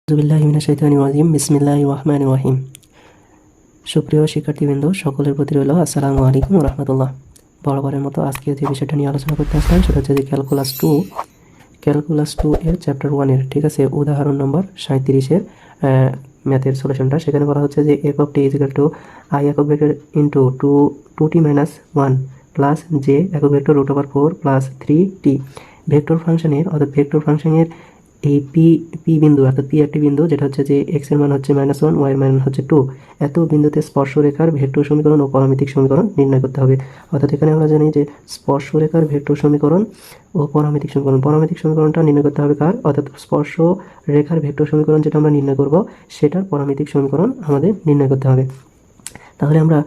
বিসমিল্লাহির রহমানির রহিম। সুপ্রিয় শিক্ষার্থীবৃন্দ, সকলের প্রতি রইল আসসালামু আলাইকুম ওয়া রাহমাতুল্লাহ। বরাবরের মতো আজকে যে বিষয়টা নিয়ে আলোচনা করতে আসলাম সেটা হচ্ছে যে ক্যালকুলাস 2 এর চ্যাপ্টার 1 এর, ঠিক আছে, উদাহরণ নম্বর 37-এর ম্যাথের সলিউশনটা। সেখানে বলা হচ্ছে যে F of t is equal to i একক vector into two t minus 1 plus j একক ভেক্টর √4 প্লাস 3t ভেক্টর ফাংশনের, অর্থাৎ ভেক্টর ফাংশনের এই পি বিন্দু, অর্থাৎ পি একটি বিন্দু যেটা হচ্ছে যে এক্স এর মান হচ্ছে -1, ওয়াই এর মান হচ্ছে 2, এত বিন্দুতে স্পর্শরেখার ভেক্টর সমীকরণ ও পরামিতিক সমীকরণ নির্ণয় করতে হবে। অর্থাৎ এখানে আমরা জানি যে স্পর্শরেখার ভেক্টর সমীকরণ ও পরামিতিক সমীকরণটা নির্ণয় করতে হবে কার, অর্থাৎ স্পর্শ রেখার ভেক্টর সমীকরণ যেটা আমরা নির্ণয় করব সেটার পরামিতিক সমীকরণ আমাদের নির্ণয় করতে হবে। তাহলে আমরা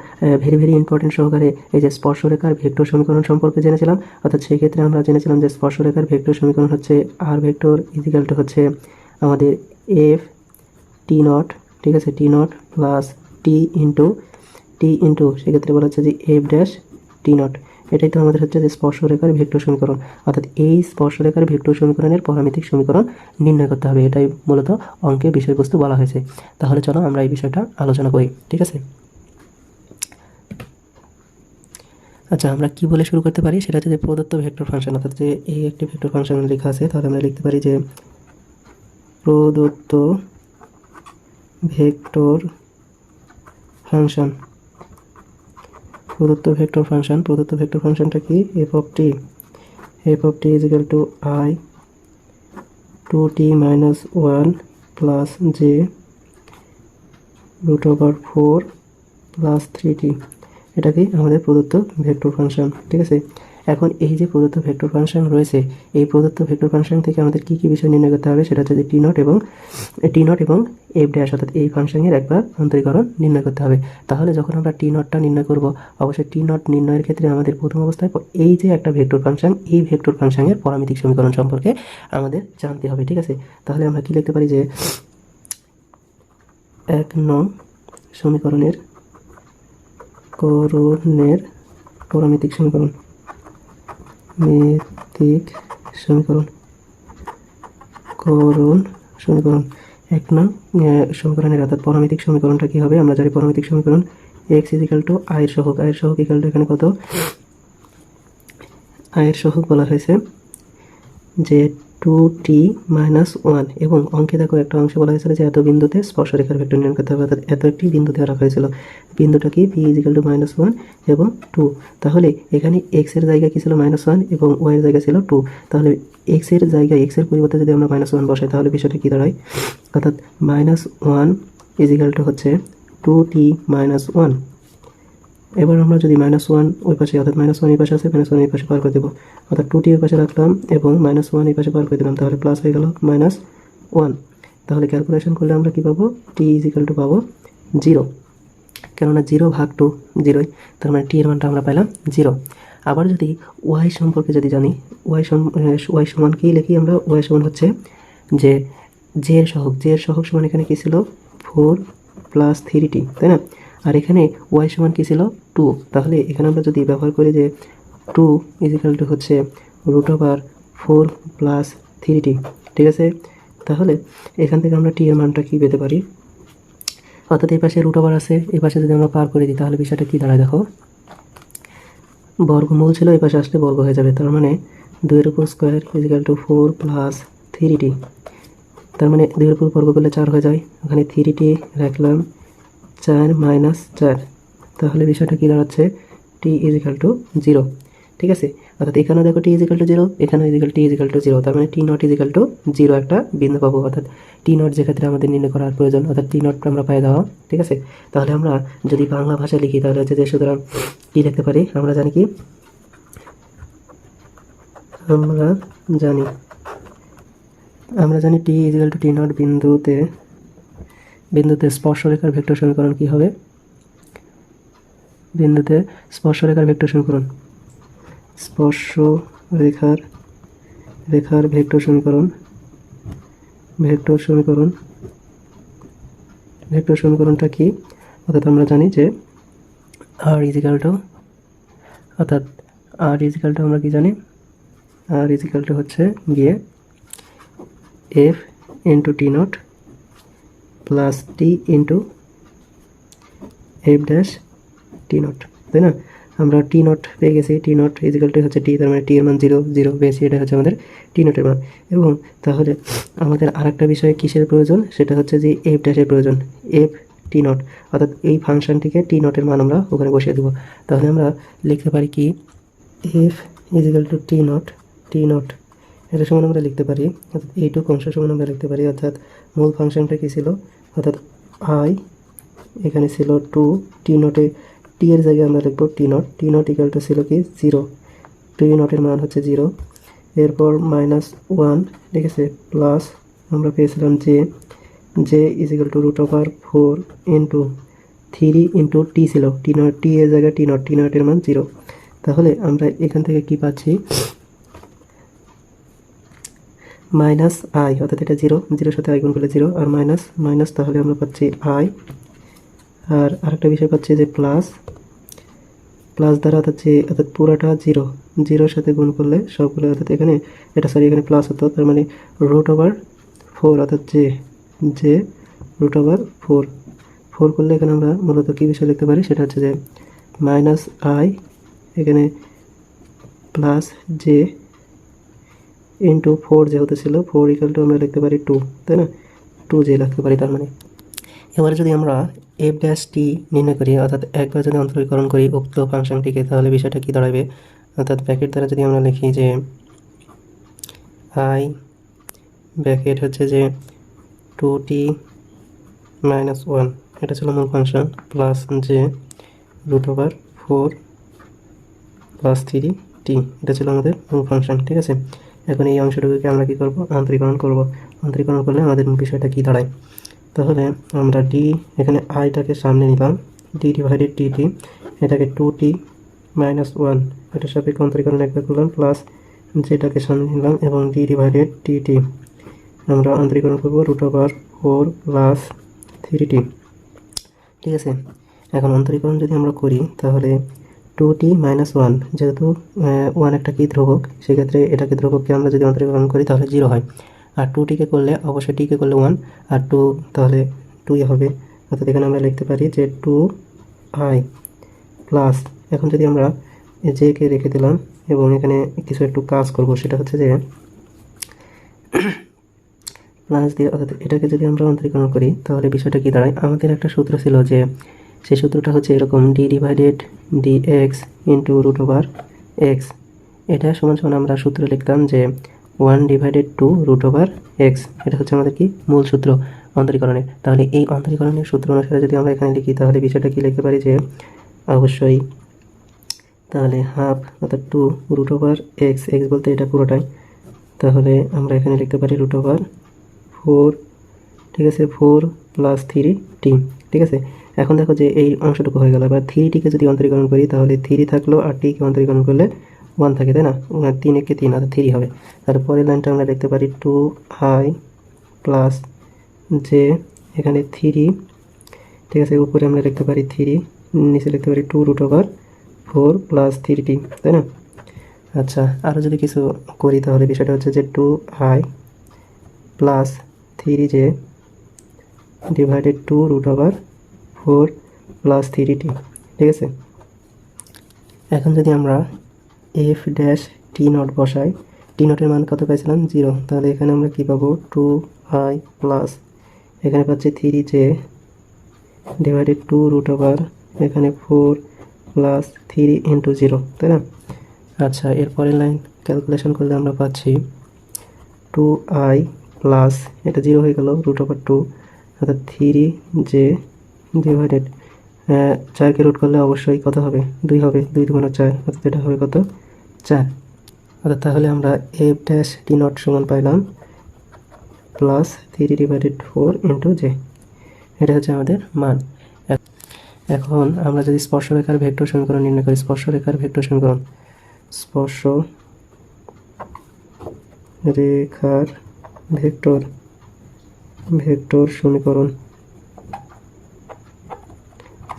ভেরি ইম্পর্টেন্ট সহকারে এই যে স্পর্শরেখার ভেক্টর সমীকরণ সম্পর্কে জেনেছিলাম। অর্থাৎ সেই ক্ষেত্রে আমরা জেনেছিলাম যে স্পর্শরেখার ভেক্টর সমীকরণ হচ্ছে আর ভেক্টর ইজিক্যাল টু হচ্ছে আমাদের এফ টি নট, ঠিক আছে, টি নট প্লাস টি ইন্টু সেক্ষেত্রে বলা হচ্ছে যে এফ ড্যাশ টি নট। এটাই তো আমাদের হচ্ছে যে স্পর্শরেখার ভেক্টর সমীকরণ। অর্থাৎ এই স্পর্শরেখার ভেক্টর সমীকরণের পরামিতিক সমীকরণ নির্ণয় করতে হবে, এটাই মূলত অঙ্কের বিষয়বস্তু বলা হয়েছে। তাহলে চলো আমরা এই বিষয়টা আলোচনা করি, ঠিক আছে। আচ্ছা, আমরা কি বলে শুরু করতে পারি সেটা হচ্ছে যে প্রদত্ত ভেক্টর ফাংশন, অর্থাৎ যে এই একটি ভেক্টর ফাংশন লেখা আছে, তাহলে আমরা লিখতে পারি যে প্রদত্ত ভেক্টর ফাংশনটা কি, F of t is equal to i 2t minus 1 plus j √4 plus 3t, এটা কি আমাদের প্রদত্ত ভেক্টর ফাংশন, ঠিক আছে। এখন এই যে প্রদত্ত ভেক্টর ফাংশন রয়েছে, এই প্রদত্ত ভেক্টর ফাংশন থেকে আমাদের কি বিষয় নির্ণয় করতে হবে সেটা হচ্ছে যে টি নট এবং এফ ড্যাশ, অর্থাৎ এই ফাংশনের একবার অন্তরীকরণ নির্ণয় করতে হবে। তাহলে যখন আমরা টি নটটা নির্ণয় করব, অবশ্যই টি নট নির্ণয়ের ক্ষেত্রে আমাদের প্রথম অবস্থায় এই যে একটা ভেক্টর ফাংশন, এই ভেক্টর ফাংশনের পরামিতিক সমীকরণ সম্পর্কে আমাদের জানতে হবে, ঠিক আছে। তাহলে আমরা কি লিখতে পারি যে 1 নং সমীকরণের পরামিতিক সমীকরণ 1 নং সমীকরণের, অর্থাৎ পরামিতিক সমীকরণটা কি হবে, আমরা জানি পরামিতিক সমীকরণ x ইজিক্যাল টু আয়ের সহগ ইকুয়াল টু এখানে কত, আয়ের সহগ বলা হয়েছে যে 2t মাইনাস 1, এবং অঙ্কে দেখো একটা অংশ বলা হয়েছিল যে এত বিন্দুতে স্পর্শরেখার ভেক্টর নির্ণয় করতে হবে, অর্থাৎ এত একটি বিন্দু দেওয়া রাখা হয়েছিল। বিন্দুটা কি p ইজিক্যাল টু -1 এবং 2। তাহলে এখানে x এর জায়গায় কি ছিল -1 এবং y এর জায়গায় ছিল 2। তাহলে x এর জায়গায়, x এর পরিবর্তে যদি আমরা -1 বসাই তাহলে বিষয়টা কি দাঁড়ায়, অর্থাৎ -1 ইজিক্যাল টু হচ্ছে 2t মাইনাস 1। এবার আমরা যদি -1 ওই পাশে, অর্থাৎ -1 এই পাশে আছে, -1 এই পাশে পার করে দেবো, অর্থাৎ 2t ওই পাশে রাখলাম এবং -1 এই পাশে পার করে দিলাম, তাহলে প্লাস হয়ে গেল -1। তাহলে ক্যালকুলেশন করলে আমরা কি পাবো, t ইজিক্যাল টু পাবো 0, কেননা 0/2 0, তার মানে t এর মানটা আমরা পাইলাম 0। আবার যদি y সম্পর্কে যদি জানি, y সমান কি লিখি আমরা, y সমান হচ্ছে যে j এর সহগ সমান এখানে কি ছিল 4 প্লাস 3t, তাই না। আর এখানে y সমান কি ছিল 2, তাহলে এখানে আমরা যদি ব্যবহার করি যে 2 ইজিক্যাল টু হচ্ছে √4 প্লাস 3t, ঠিক আছে। তাহলে এখান থেকে আমরা t এর মানটা কি পেতে পারি, অর্থাৎ এই পাশে √, আছে, এই পাশে যদি আমরা পার করে দিই তাহলে বিষয়টা কি দাঁড়ায় দেখো, বর্গমূল ছিল, এই পাশে আসলে বর্গ হয়ে যাবে, তার মানে 2 এর উপর square is equal two 4 plus 3t, তার মানে 2 এর উপর বর্গ করলে 4 হয়ে যায়, ওখানে 3t রাখলাম 4 মাইনাস 4, তাহলে বিষয়টা কি দাঁড়াচ্ছে, t ইজিক্যাল টু 0, ঠিক আছে। অর্থাৎ এখানেও দেখো t ইজিক্যাল টু 0, এখানেও t ইজিক্যাল টু 0, তার মানে t নট ইজিক্যাল টু 0 একটা বিন্দু পাবো, অর্থাৎ t নট যে ক্ষেত্রে আমাদের নির্ণয় করার প্রয়োজন, অর্থাৎ t নট আমরা পাই দেওয়া, ঠিক আছে। তাহলে আমরা যদি বাংলা ভাষা লিখি তাহলে হচ্ছে যে, সুতরাং কি লিখতে পারি, আমরা জানি কি, আমরা জানি t is equal to t naught বিন্দুতে স্পর্শরেখার ভেক্টর সমীকরণ কি হবে, বিন্দুতে স্পর্শরেখার ভেক্টর সমীকরণ ভেক্টর সমীকরণটা কি, অর্থাৎ আমরা জানি যে r ইজিক্যাল টু আমরা কি জানি, r ইজিক্যাল টু হচ্ছে গিয়ে f into T not plus T into F dash T not, তাই না? আমরা টি নট পেয়ে গেছি, টি নট ইজিক্যাল টু হচ্ছে টি, তার মানে টি এর মান 0 0 বেশি, এটা হচ্ছে আমাদের টি নটের মান। এবং তাহলে আমাদের আরেকটা বিষয়ে কিসের প্রয়োজন, সেটা হচ্ছে যে এফ ড্যাশের প্রয়োজন, এফ টি নট, অর্থাৎ এই ফাংশনটিকে টি নটের মান আমরা ওখানে বসিয়ে দেবো। তাহলে আমরা লিখতে পারি কি, F is equal to t naught, T naught এটা সমান আমরা লিখতে পারি, অর্থাৎ এইটুকু অংশ সমান আমরা লিখতে পারি, অর্থাৎ মূল ফাংশনটা কী ছিল, অর্থাৎ আই এখানে ছিল 2, টি নটে টি এর জায়গায় আমরা লিখবো T naught, T naught equal to ছিল কি 0, টি নটের মান হচ্ছে 0, এরপর -1, ঠিক আছে, প্লাস আমরা পেয়েছিলাম যে J is equal to √4 into 3 into T ছিল, টি নট, টি এর জায়গায় টি নট, টি নটের মান 0। তাহলে আমরা এখান থেকে কি পাচ্ছি, মাইনাস আই, অর্থাৎ এটা 0, 0 সাথে আই গুণ করলে 0, আর মাইনাস মাইনাস, তাহলে আমরা পাচ্ছি আই, আর আরেকটা বিষয় পাচ্ছি যে প্লাস, প্লাস দ্বারা অর্থাৎ পুরাটা 0, 0 সাথে গুণ করলে সবগুলো, অর্থাৎ এখানে এটা সরি এখানে প্লাস হতো, তার মানে √4, অর্থাৎ যে √4 করলে এখানে আমরা মূলত কী বিষয় লিখতে পারি, সেটা হচ্ছে যে মাইনাস আই এখানে প্লাস জে ইন্টু 4 যেহেতু ছিল, 4 ইকুয়াল টু আমরা লিখতে পারি 2, তাই না, 2 যে লিখতে পারি। তার মানে এবারে যদি আমরা এফ ড্যাশ টি নির্ণয় করি, অর্থাৎ একবার যদি অন্তরীকরণ করি উক্ত ফাংশনটিকে, তাহলে বিষয়টা কী দাঁড়াবে, অর্থাৎ ব্র্যাকেট দ্বারা যদি আমরা লিখি যে আই ব্র্যাকেট হচ্ছে যে 2t - 1, এটা ছিল মূল ফাংশন, প্লাস যে √4 প্লাস 3t, এটা ছিল আমাদের মূল ফাংশন, ঠিক আছে। এখন এই অংশটুকুকে আমরা কী করব, আন্তরিকরণ করব। আন্তরিকরণ করলে আমাদের বিষয়টা কী দাঁড়ায়, তাহলে আমরা ডি এখানে আইটাকে সামনে নিলাম, ডি ডিভাইডেড টি, এটাকে 2t - 1 এটার সাপেক্ষে অন্তরীকরণ একবার করলাম, প্লাস যেটাকে সামনে নিলাম, এবং ডি ডিভাইডেড টি আমরা অন্তরীকরণ করবো √4 প্লাস 3t, ঠিক আছে। এখন অন্তরীকরণ যদি আমরা করি, তাহলে 2t - 1, যেহেতু 1 একটা কি ধ্রুবক, সেক্ষেত্রে এটাকে ধ্রুবককে আমরা যদি অন্তরীকরণ করি তাহলে 0 হয়, আর 2tকে করলে অবশ্যই টিকে করলে 1, আর 2 তাহলে 2 হবে, অর্থাৎ এখানে আমরা লিখতে পারি যে 2i প্লাস, এখন যদি আমরা জেকে রেখে দিলাম এবং এখানে কিছু একটু কাজ করব, সেটা হচ্ছে যে প্লাস দিয়ে, অর্থাৎ এটাকে যদি আমরা অন্তরীকরণ করি তাহলে বিষয়টা কী দাঁড়ায়, আমাদের একটা সূত্র ছিল যে সেই সূত্রটা হচ্ছে এরকম, D divided dx into √x, এটা সমান সমান আমরা সূত্র লিখতাম যে 1 ডিভাইডেড 2 √x, এটা হচ্ছে আমাদের কি মূল সূত্র অন্তরীকরণের। তাহলে এই অন্তরীকরণের সূত্র অনুসারে যদি আমরা এখানে লিখি, তাহলে বিষয়টা কি লিখতে পারি যে অবশ্যই তাহলে হাফ, অর্থাৎ 2 √x, x বলতে এটা পুরোটাই, তাহলে আমরা এখানে লিখতে পারি √4, ঠিক আছে, 4 প্লাস 3t, ঠিক আছে। এখন দেখো যে এই অংশটুকু হয়ে গেল, এবার 3tকে যদি অন্তরীকরণ করি তাহলে 3 থাকলো, আর টিকে অন্তরীকরণ করলে 1 থাকে, তাই না, 3 একে 3, অর্থাৎ 3 হবে। তারপরের লাইনটা আমরা লিখতে পারি 2i প্লাস যে এখানে 3, ঠিক আছে, উপরে আমরা লিখতে পারি 3, নিচে লিখতে পারি 2√4 প্লাস 3t, তাই না। আচ্ছা, আরও যদি কিছু করি তাহলে বিষয়টা হচ্ছে যে 2i plus 3j divided 2√4 plus 3t, ঠিক আছে। এখন যদি আমরা এফ ড্যাশ টি নট বসাই, টি নটের মান কত পাইছিলাম, 0, তাহলে এখানে আমরা কী পাবো, 2i প্লাস এখানে পাচ্ছি 3j ডিভাইডেড 2√, এখানে 4 প্লাস 3 ইন্টু 0, তাই না। আচ্ছা, এরপরের লাইন ক্যালকুলেশন করলে আমরা পাচ্ছি 2i প্লাস এটা 0 হয়ে গেল, √2, অর্থাৎ 3j ডিভাইডেড 4কে রুট করলে অবশ্যই কত হবে, 2 হবে, 2 × 4, অর্থাৎ এটা হবে কত, 4, অর্থাৎ তাহলে আমরা এফ ড্যাশ টি নট সমান পাইলাম প্লাস 3 ডিভাইডেড 4 ইন্টু j, এটা হচ্ছে আমাদের মান। এখন আমরা যদি স্পর্শরেখার ভেক্টর সমীকরণ নির্ণয় করি, স্পর্শরেখার ভেক্টর সমীকরণ, স্পর্শরেখার ভেক্টর সমীকরণ,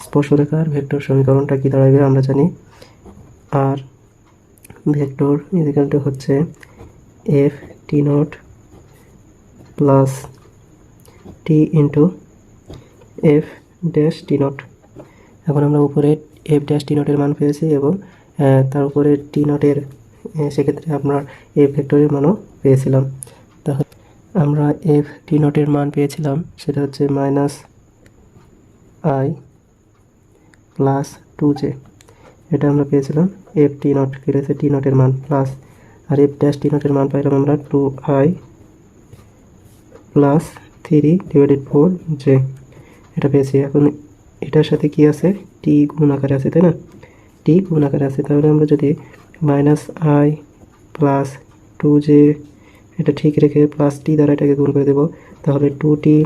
স্পর্শরেখার ভেক্টর সমীকরণটা কি দাঁড়াবে, আমরা জানি আর ভেক্টর ইজিক্যাল টু হচ্ছে F T not plus T into F dash T not. এখন আমরা উপরে এফ ড্যাশ টি নটের মান পেয়েছি এবং তার উপরে টি নটের সেক্ষেত্রে আমরা এফ ভেক্টরের মানও পেয়েছিলাম। তাহলে আমরা এফ টি নটের মান পেয়েছিলাম, সেটা হচ্ছে মাইনাস আই প্লাস 2j। এটা আমরা পেয়েছিলাম এফ টি নট, কেটেছে টি নটের মান প্লাস, আর এফ ড্যাশ টি নটের মান পাইলাম আমরা 2i প্লাস 3/4j। এটা পেয়েছি। এখন এটার সাথে কি আছে, টি গুণ আকারে আছে, তাই না? টি গুণ আকারে আছে। তাহলে আমরা যদি মাইনাস আই প্লাস 2j এটা ঠিক রেখে প্লাস টি দ্বারা এটাকে গুণ করে দেব, তাহলে 2ti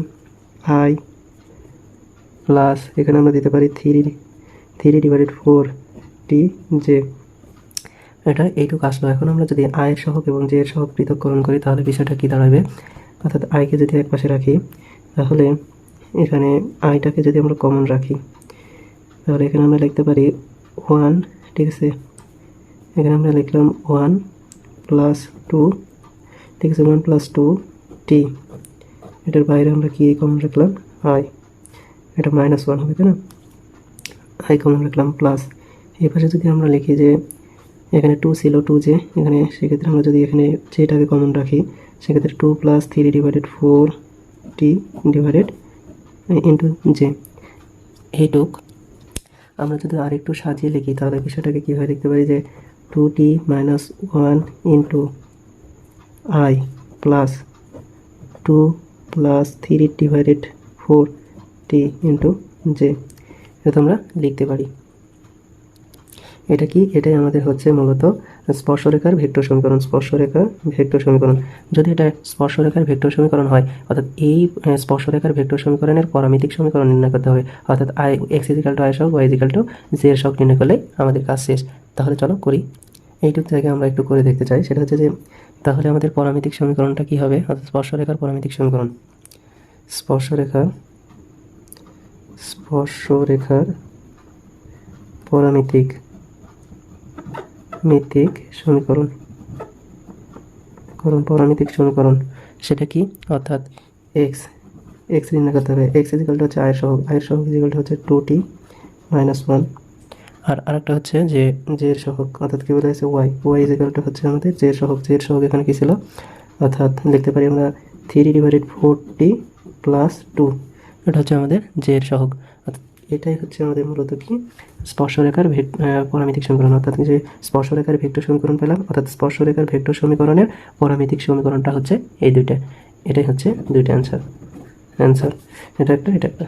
প্লাস এখানে আমরা দিতে পারি 3/4tj। এটা এইটুকু আসলো। এখন আমরা যদি আয়ের সহগ এবং জে এর সহগ পৃথককরণ করি তাহলে বিষয়টা কি দাঁড়াবে, অর্থাৎ আইকে যদি এক পাশে রাখি তাহলে এখানে আইটাকে যদি আমরা কমন রাখি তাহলে এখানে আমরা লিখতে পারি 1, ঠিক আছে? এখানে আমরা লিখলাম 1 প্লাস 2, ঠিক আছে? 1 প্লাস 2t। এটার বাইরে আমরা কি কমন রাখলাম, আই। এটা -1 হবে, তাই না? আই কমন রাখলাম প্লাস, এই পাশে যদি আমরা লিখি যে এখানে 2 ছিল 2j, এখানে সেক্ষেত্রে আমরা যদি এখানে জেটাকে কমন রাখি সেক্ষেত্রে 2 plus 3/4t divided into J. এইটুক আমরা যদি আরেকটু সাজিয়ে লিখি তাহলে বিষয়টাকে কীভাবে লিখতে পারি যে 2t minus 1 into I plus 2 plus 3/4t into J. এটা আমরা লিখতে পারি। এটা কি, এটাই আমাদের হচ্ছে মূলত স্পর্শরেখার ভেক্টর সমীকরণ। স্পর্শরেখার ভেক্টর সমীকরণ, যদি এটা স্পর্শরেখার ভেক্টর সমীকরণ হয় অর্থাৎ এই স্পর্শরেখার ভেক্টর সমীকরণের পরামিতিক সমীকরণ নির্ণয় করতে হবে, অর্থাৎ i x is equal to i সহগ ওয়াই ইজিক্যাল টু জে এর সহগ নির্ণয় করলেই আমাদের কাজ শেষ। তাহলে চলো করি। এইটুকু জায়গায় আমরা একটু করে দেখতে চাই, সেটা হচ্ছে যে তাহলে আমাদের পরামিতিক সমীকরণটা কী হবে, অর্থাৎ স্পর্শরেখার পরামিতিক সমীকরণ। স্পর্শরেখার পরামিতিক সমীকরণ, পরামিতিক সমীকরণ সেটা কি, অর্থাৎ এক্স নির্ণয় করতে হবে। এক্স ইজিক্যাল টু হচ্ছে আয়ের সহগ ইজিক্যাল টু হচ্ছে 2t মাইনাস 1, আর আরেকটা হচ্ছে যে জে এর সহগ, অর্থাৎ কি বলা হয়েছে ওয়াই ইজিক্যাল টু হচ্ছে আমাদের জে এর সহগ এখানে কি ছিল, অর্থাৎ লিখতে পারি আমরা 3/4t প্লাস 2, এটা হচ্ছে আমাদের জে এর সহগ। অর্থাৎ এটাই হচ্ছে আমাদের মূলত কি স্পর্শরেখার পরামিতিক সমীকরণ, অর্থাৎ যে স্পর্শরেখার ভেক্টর সমীকরণ পেলাম, অর্থাৎ স্পর্শরেখার ভেক্টর সমীকরণের পরামিতিক সমীকরণটা হচ্ছে এই দুইটা। এটাই হচ্ছে দুইটা অ্যান্সার। এটা একটা।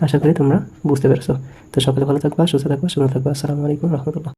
আশা করি তোমরা বুঝতে পেরেছো। তো সকলে ভালো থাকবা, সুস্থ থাকবা, সুন্দর থাকবা। আসসালামু আলাইকুম রহমতুল্লাহ।